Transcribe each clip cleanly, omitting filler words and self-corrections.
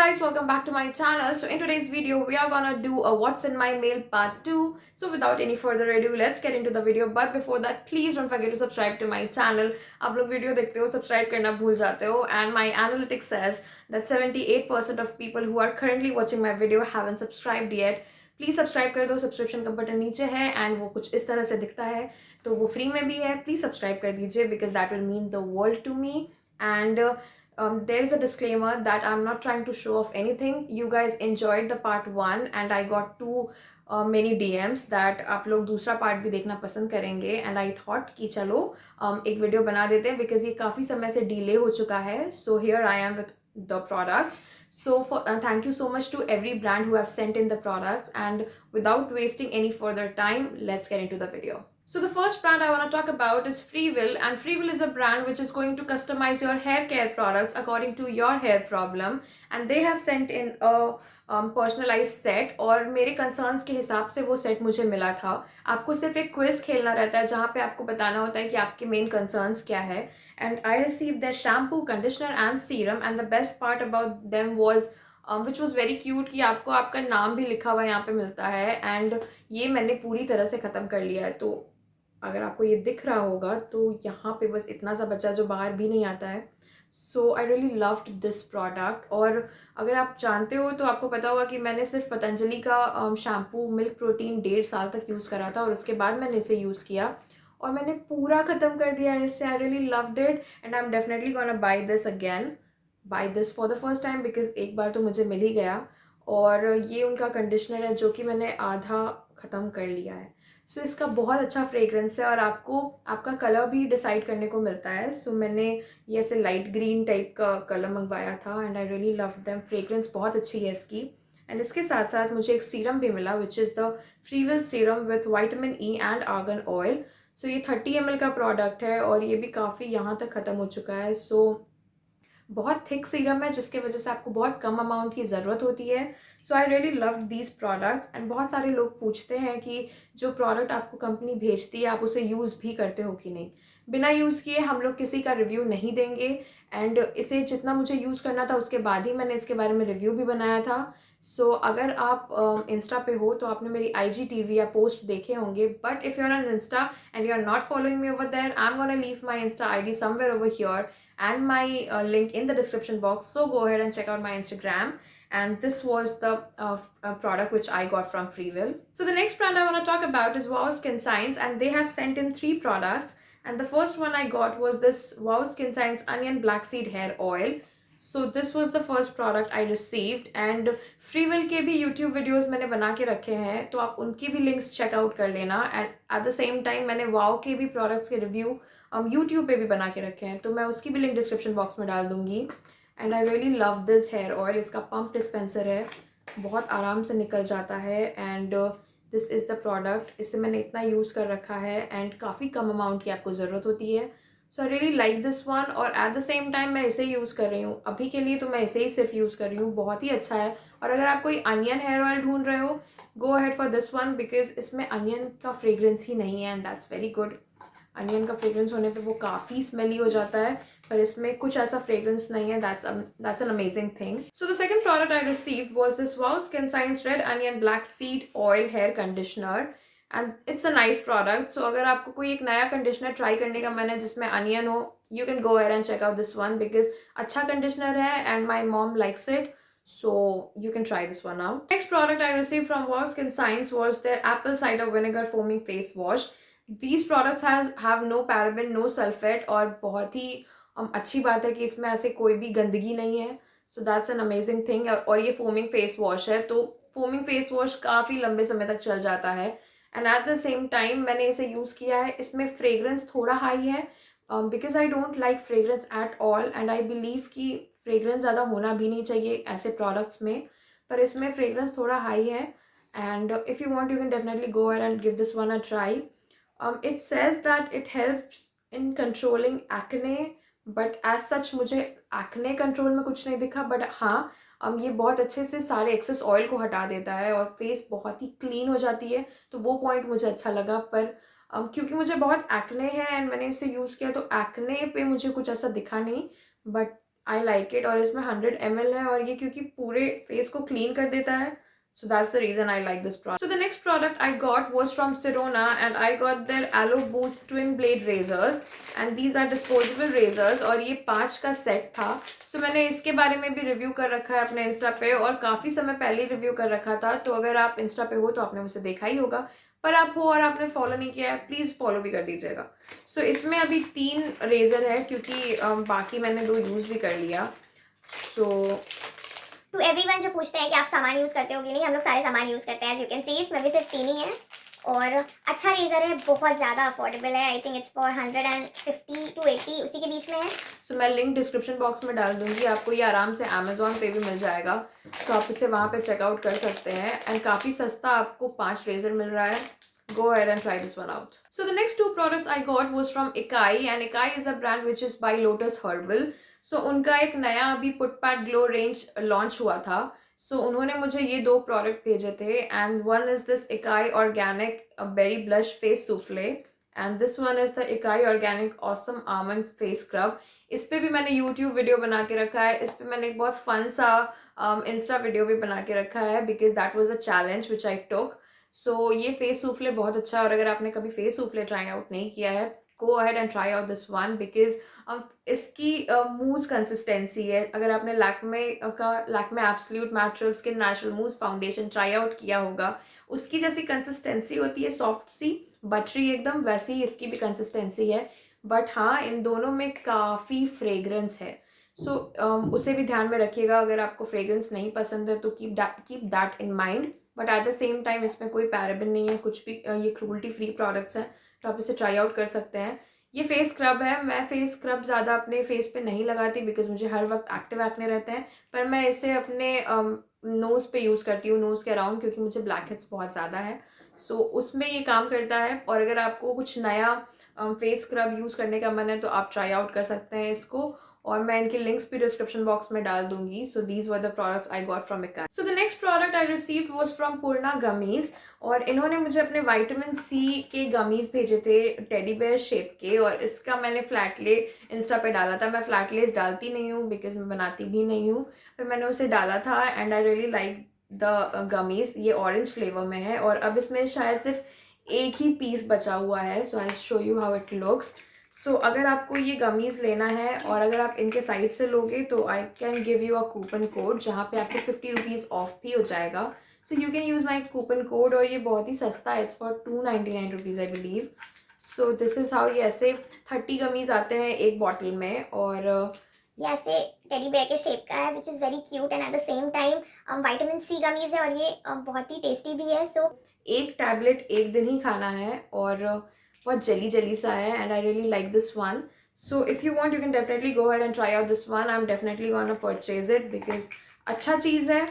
guys, welcome back to my channel. So in today's video we are gonna do a what's in my mail part 2. So without any further ado, let's get into the video. But before that, please don't forget to subscribe to my channel. आप लोग video देखते हो, subscribe करना भूल जाते हो. And my analytics says that 78% of people who are currently watching my video haven't subscribed yet. Please subscribe कर दो. सब्सक्रिप्शन का बटन नीचे है एंड वो कुछ इस तरह से दिखता है, तो वो फ्री में भी है. प्लीज़ सब्सक्राइब कर दीजिए because that will mean the world to me. And there is a disclaimer that I'm not trying to show off anything. You guys enjoyed the part 1 and I got too many DMs that आप लोग दूसरा part भी देखना पसंद करेंगे. And I thought कि चलो एक वीडियो बना देते हैं बिकॉज ये काफ़ी समय से डिले हो चुका है. So here I am with the products. So thank you so much to every brand who have sent in the products, and without wasting any further time, let's get into the video. So the first brand I want to talk about is Freewill, and Freewill is a brand which is going to customize your hair care products according to your hair problem, and they have sent in a personalized set. और मेरे concerns के हिसाब से वो set मुझे मिला था. आपको सिर्फ एक quiz खेलना रहता है जहाँ पे आपको बताना होता है कि आपके main concerns क्या है. And I received their shampoo, conditioner and serum, and the best part about them was which was very cute कि आपको आपका नाम भी लिखा हुआ यहाँ पे मिलता है. एंड ये मैंने पूरी तरह से ख़त्म कर लिया है. तो अगर आपको ये दिख रहा होगा तो यहाँ पे बस इतना सा बचा जो बाहर भी नहीं आता है. So I really loved this product. और अगर आप जानते हो तो आपको पता होगा कि मैंने सिर्फ पतंजलि का शैम्पू मिल्क प्रोटीन 1.5 साल तक यूज़ करा था और उसके बाद मैंने इसे यूज़ किया और मैंने पूरा ख़त्म कर दिया है इससे. I really loved it and I am definitely gonna buy this again, buy this for the first time because एक बार तो मुझे मिल ही गया. और ये उनका कंडीशनर है जो कि मैंने आधा ख़त्म कर लिया है. सो इसका बहुत अच्छा फ्रेग्रेंस है और आपको आपका कलर भी डिसाइड करने को मिलता है. सो मैंने ये ऐसे लाइट ग्रीन टाइप का कलर मंगवाया था and I really love them. Fragrance बहुत अच्छी है इसकी. एंड इसके साथ साथ मुझे एक सीरम भी मिला which is the Freewill serum with vitamin E and argan oil. So ये 30 ml का प्रोडक्ट है और ये भी काफ़ी यहाँ तक ख़त्म हो चुका है. सो बहुत थिक सीरम है जिसके वजह से आपको बहुत कम अमाउंट की ज़रूरत होती है. So I really love these products. And बहुत सारे लोग पूछते हैं कि जो प्रोडक्ट आपको कंपनी भेजती है आप उसे यूज़ भी करते हो कि नहीं. बिना यूज़ किए हम लोग किसी का रिव्यू नहीं देंगे. एंड इसे जितना मुझे यूज़ करना था उसके बाद ही मैंने इसके बारे में रिव्यू भी बनाया था. सो अगर आप इंस्टा पे हो तो आपने मेरी IGTV या पोस्ट देखे होंगे. But if you are on insta and you are not following me over there, I am gonna leave my insta ID somewhere over here and my link in the description box. So go ahead and check out my Instagram. And this was the product which I got from Freewill. So the next brand I want to talk about is Skinscience, and they have sent in 3 products. And the first one I got was this Skinscience Onion Black Seed Hair Oil. So this was the first product I received. And Freewill के भी YouTube videos मैंने बना के रखे हैं तो आप उनकी भी links check out कर लेना. And at the same time मैंने wow के भी products के review यूट्यूब पे भी बना के रखे हैं तो मैं उसकी भी लिंक डिस्क्रिप्शन बॉक्स में डाल दूँगी. And I really love this hair oil. इसका पंप डिस्पेंसर है, बहुत आराम से निकल जाता है. And this is the product. इससे मैंने इतना यूज़ कर रखा है एंड काफ़ी कम अमाउंट की आपको ज़रूरत होती है. So I really like this one. और एट द सेम टाइम मैं इसे यूज़ कर रही हूँ अभी के लिए, तो मैं इसे ही सिर्फ यूज़ कर रही हूँ. बहुत ही अच्छा है. और अगर आप कोई अनियन हेयर ऑयल ढूंढ रहे हो, go ahead for this one because इसमें अनियन का फ्रेग्रेंस ही नहीं है and that's very good. Onion का फ्रेग्रेंस होने पे वो काफ़ी स्मेली हो जाता है, पर इसमें कुछ ऐसा फ्रेग्रेंस नहीं है. That's an amazing thing. So the second product I received was this Skinscience red onion black seed oil hair conditioner. And it's a nice product. So अगर आपको कोई एक नया कंडीशनर ट्राई करने का मन है जिसमें अनियन हो, you can go ahead and check out this one because अच्छा कंडीशनर है and my mom likes it. So you can try this one out. Next product I received from Skinscience was their apple cider vinegar foaming face wash. These products have no paraben, no sulfate और बहुत ही अच्छी बात है कि इसमें ऐसे कोई भी गंदगी नहीं है. So that's an amazing thing. और ये foaming face wash है तो foaming face wash काफ़ी लंबे समय तक चल जाता है. And at the same time मैंने इसे यूज़ किया है. इसमें fragrance थोड़ा हाई है because I don't like fragrance at all and I believe कि फ्रेग्रेंस ज़्यादा होना भी नहीं चाहिए ऐसे प्रोडक्ट्स में, पर इसमें फ्रेग्रेंस थोड़ा हाई है. And if you want you can definitely go ahead and give this one a try. It says that it helps in controlling acne, but as such मुझे एक्ने कंट्रोल में कुछ नहीं दिखा. बट हाँ, ये बहुत अच्छे से सारे एक्सेस ऑयल को हटा देता है और फेस बहुत ही क्लीन हो जाती है, तो वो पॉइंट मुझे अच्छा लगा. पर क्योंकि मुझे बहुत एक्ने है एंड मैंने इसे यूज़ किया तो एक्ने पे मुझे कुछ ऐसा दिखा नहीं. But I like it. और इसमें 100 ml है और ये क्योंकि पूरे फेस को क्लीन कर देता है, so that's the reason I like this product. So the next product I got was from Sirona, and I got their Aloe Boost Twin Blade Razors, and these are disposable razors और ये 5 का set था. So मैंने इसके बारे में भी review कर रखा है अपने इंस्टा पे, और काफ़ी समय पहले रिव्यू कर रखा था, तो अगर आप इंस्टा पे हो तो आपने मुझे देखा ही होगा, पर आप हो और आपने फॉलो नहीं किया है, प्लीज़ फॉलो भी कर दीजिएगा. सो इसमें अभी 3 रेज़र है क्योंकि बाकी मैंने 2 यूज़ भी कर लिया. सो टू एवरीवन जो पूछते हैं कि आप सामान यूज़ करते हो कि नहीं, हम लोग सारे सामान यूज़ करते हैं. एज यू कैन सी इसमें भी सिर्फ 3 ही है और अच्छा रेजर है, बहुत ज़्यादा अफोर्डेबल है. I think it's for 150 to 80 उसी के बीच में है. सो मैं लिंक डिस्क्रिप्शन बॉक्स में डाल दूंगी, आपको ये आराम से अमेजोन पे भी मिल जाएगा, तो आप इसे वहाँ पे चेकआउट कर सकते हैं. एंड काफ़ी सस्ता आपको 5 रेजर मिल रहा है. Go ahead and try this one out. So the next 2 products I got was from Ikkai, and Ikkai is a brand which is by Lotus Herbal. So उनका एक नया अभी put pad glow range launch हुआ था. सो उन्होंने मुझे ये 2 product भेजे थे, and one is this Ikai organic berry blush face souffle, and this one is the Ikai organic awesome almond face scrub. इस पे भी मैंने यूट्यूब वीडियो बना के रखा है. इस पे मैंने एक बहुत फन सा इंस्टा वीडियो भी बना के रखा है, because that was a challenge which I took. So ये फेस सूफले बहुत अच्छा है, और अगर आपने कभी फेस सूफले ट्राई आउट नहीं किया है, गो ahead and try out this one, because इसकी मूज कंसिस्टेंसी है. अगर आपने Lakme absolute natural skin natural मूज फाउंडेशन ट्राई आउट किया होगा, उसकी जैसी कंसिस्टेंसी होती है, सॉफ्ट सी बटरी एकदम, वैसी ही इसकी भी कंसिस्टेंसी है. बट हाँ, इन दोनों में काफ़ी फ्रेग्रेंस है. सो उसे भी ध्यान में रखिएगा. अगर आपको फ्रेग्रेंस नहीं पसंद है तो keep that in mind. But at the same time इसमें कोई पैराबेन नहीं है कुछ भी, ये क्रूल्टी फ्री प्रोडक्ट्स हैं, तो आप इसे ट्राई आउट कर सकते हैं. ये फेस स्क्रब है. मैं फेस स्क्रब ज़्यादा अपने फेस पे नहीं लगाती बिकॉज मुझे हर वक्त एक्टिव एक्ने रहते हैं, पर मैं इसे अपने नोज़ पे यूज़ करती हूँ, नोज़ के अराउंड, क्योंकि मुझे ब्लैक हेड्स बहुत ज़्यादा है. सो उसमें ये काम करता है. और अगर आपको कुछ नया फेस स्क्रब यूज़ करने का मन है तो आप ट्राई आउट कर सकते हैं इसको, और मैं इनके लिंक्स भी डिस्क्रिप्शन बॉक्स में डाल दूंगी. So these were the products I got from Ikai. So the next product I received was from Purna gummies, और इन्होंने मुझे अपने विटामिन सी के गमीज भेजे थे टेडी बेयर शेप के, और इसका मैंने फ्लैट ले इंस्टा पे डाला था. मैं फ्लैट लेस डालती नहीं हूँ बिकॉज मैं बनाती भी नहीं हूँ, पर मैंने उसे डाला था and I really like the gummies. ये ऑरेंज फ्लेवर में है, और अब इसमें शायद सिर्फ एक ही पीस बचा हुआ है. So I show you how it looks. So अगर आपको ये गमीज़ लेना है और अगर आप इनके साइड से लोगे तो I can give you a coupon code जहाँ पे आपको 50 रुपीज़ ऑफ भी हो जाएगा. So you can use my coupon code, और ये बहुत ही सस्ता है. It's for 299 rupees I believe. So this is how. ये ऐसे 30 गमीज़ आते हैं एक बॉटल में, और ये ऐसे टेडी बेयर के शेप का है which is very cute, and at the same time vitamin C gummies है, और ये बहुत ही टेस्टी भी है. सो एक टैबलेट एक दिन ही खाना है, और बहुत जली जली सा है, and I really like this one. So if you want you can definitely go ahead and try out this one. I am definitely gonna purchase it because अच्छा चीज़ है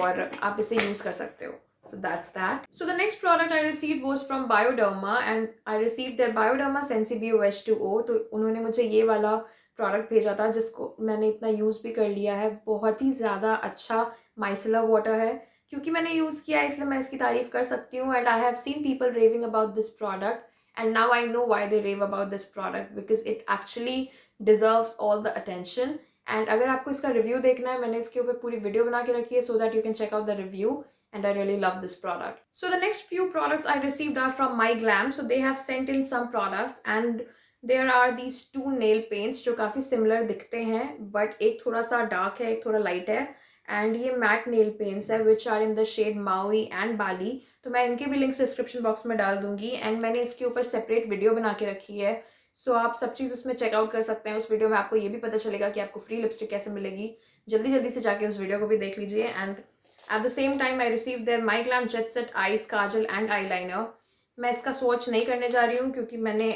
और आप इसे यूज़ कर सकते हो. So that's that. So the next product I received was from Bioderma, and I received their Bioderma Sensibio H20. तो उन्होंने मुझे ये वाला प्रोडक्ट भेजा था जिसको मैंने इतना यूज़ भी कर लिया है. बहुत ही ज़्यादा अच्छा माइसेलर वाटर है. क्योंकि मैंने यूज़ किया है इसलिए मैं इसकी तारीफ़ कर सकती हूँ. And I have seen people raving about this product, and now I know why they rave about this product, because it actually deserves all the attention. And अगर आपको इसका रिव्यू देखना है, मैंने इसके ऊपर पूरी वीडियो बना के रखी है so that you can check out the review. And I really love this product. So the next few products I received are from my Glamm. So they have sent in some products, and there are these 2 nail paints जो काफ़ी similar दिखते हैं, but एक थोड़ा सा dark है, एक थोड़ा light है. And ये matte nail paints है which are in the shade Maui and Bali. तो मैं इनके भी links description box में डाल दूंगी, and मैंने इसके ऊपर separate video बना के रखी है. सो आप सब चीज़ उसमें चेकआउट कर सकते हैं. उस वीडियो में आपको ये भी पता चलेगा कि आपको फ्री लिपस्टिक कैसे मिलेगी. जल्दी जल्दी से जाके उस वीडियो को भी देख लीजिए. And at the same time I receive there my glam jet set eyes kajal and eyeliner. मैं इसका स्वॉच नहीं करने जा रही हूँ क्योंकि मैंने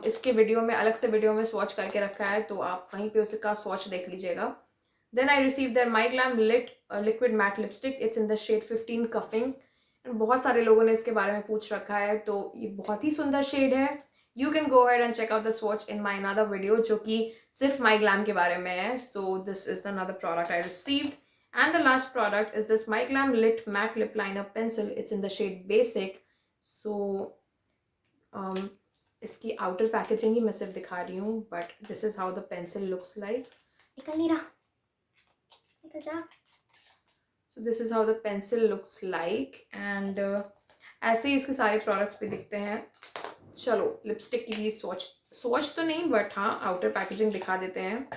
इसके वीडियो में अलग से वीडियो में स्वॉच करके रखा है, तो आप वहीं पे उसका स्वॉच देख लीजिएगा. Then I receive there my glam lit liquid matte lipstick. It's in the shade 15 cuffing. बहुत सारे लोगों ने इसके बारे में पूछ रखा है, तो ये बहुत ही सुंदर शेड है. You can go ahead and check out the swatch in my another video जो कि सिर्फ माई ग्लैम के बारे में है. So this is the another product I received. And the last product is this My Glamm Lit Matte Lip Liner Pencil. It's in the shade Basic. So, इसकी outer packaging ही मैं सिर्फ दिखा रही हूँ, but this is how the pencil looks like. निकल नहीं रहा. निकल जा। So this is how the pencil looks like and ऐसे ही इसके सारे प्रोडक्ट्स भी दिखते हैं। चलो लिपस्टिक की भी सोच तो नहीं, बट हाँ आउटर पैकेजिंग दिखा देते हैं।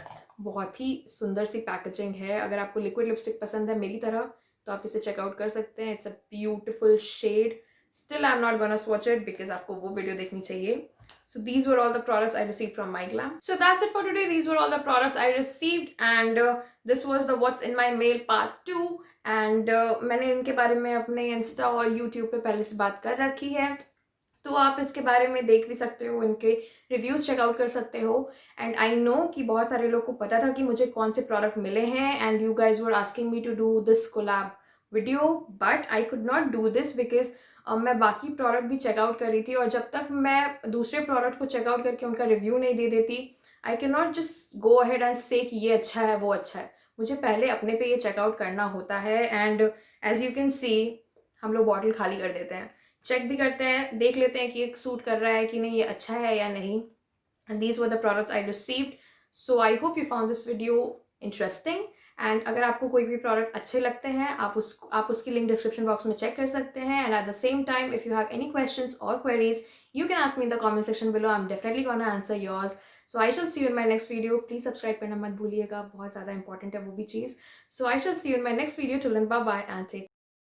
बहुत ही सुंदर सी पैकेजिंग है। अगर आपको लिक्विड लिपस्टिक पसंद है मेरी तरह तो आप इसे चेकआउट कर सकते हैं। It's a beautiful shade. Still I am not gonna swatch it because आपको वो वीडियो देखनी चाहिए। So these were all the products I received from my Glamm. So that's it for today. These were all the products I received and this was the What's in My Mail part 2. And मैंने इनके बारे में अपने Insta और YouTube पे पहले से बात कर रखी है, तो आप इसके बारे में देख भी सकते हो, इनके रिव्यूज़ चेकआउट कर सकते हो। एंड आई नो कि बहुत सारे लोग को पता था कि मुझे कौन से प्रोडक्ट मिले हैं and you guys were asking me to do this collab video, but I could not do this because मैं बाकी प्रोडक्ट भी चेकआउट कर रही थी और जब तक मैं दूसरे प्रोडक्ट को चेकआउट करके उनका रिव्यू नहीं दे देती I can not just go ahead and से कि ये अच्छा है वो अच्छा है। मुझे पहले अपने पे ये चेकआउट करना होता है and as you can see हम लोग बॉटल खाली कर देते हैं, चेक भी करते हैं, देख लेते हैं कि ये सूट कर रहा है कि नहीं, ये अच्छा है या नहीं। And these were the products I received. So I hope you found this video interesting and अगर आपको कोई भी प्रोडक्ट अच्छे लगते हैं आप उसकी लिंक डिस्क्रिप्शन बॉक्स में चेक कर सकते हैं। And at the same time if you have any questions और queries you can ask me in the comment section below. I'm definitely gonna answer yours. So I shall see you in my next video. Please subscribe करना मत भूलिएगा, बहुत ज़्यादा important है वो भी चीज़। So I shall see you in my next video. Till then, bye bye and take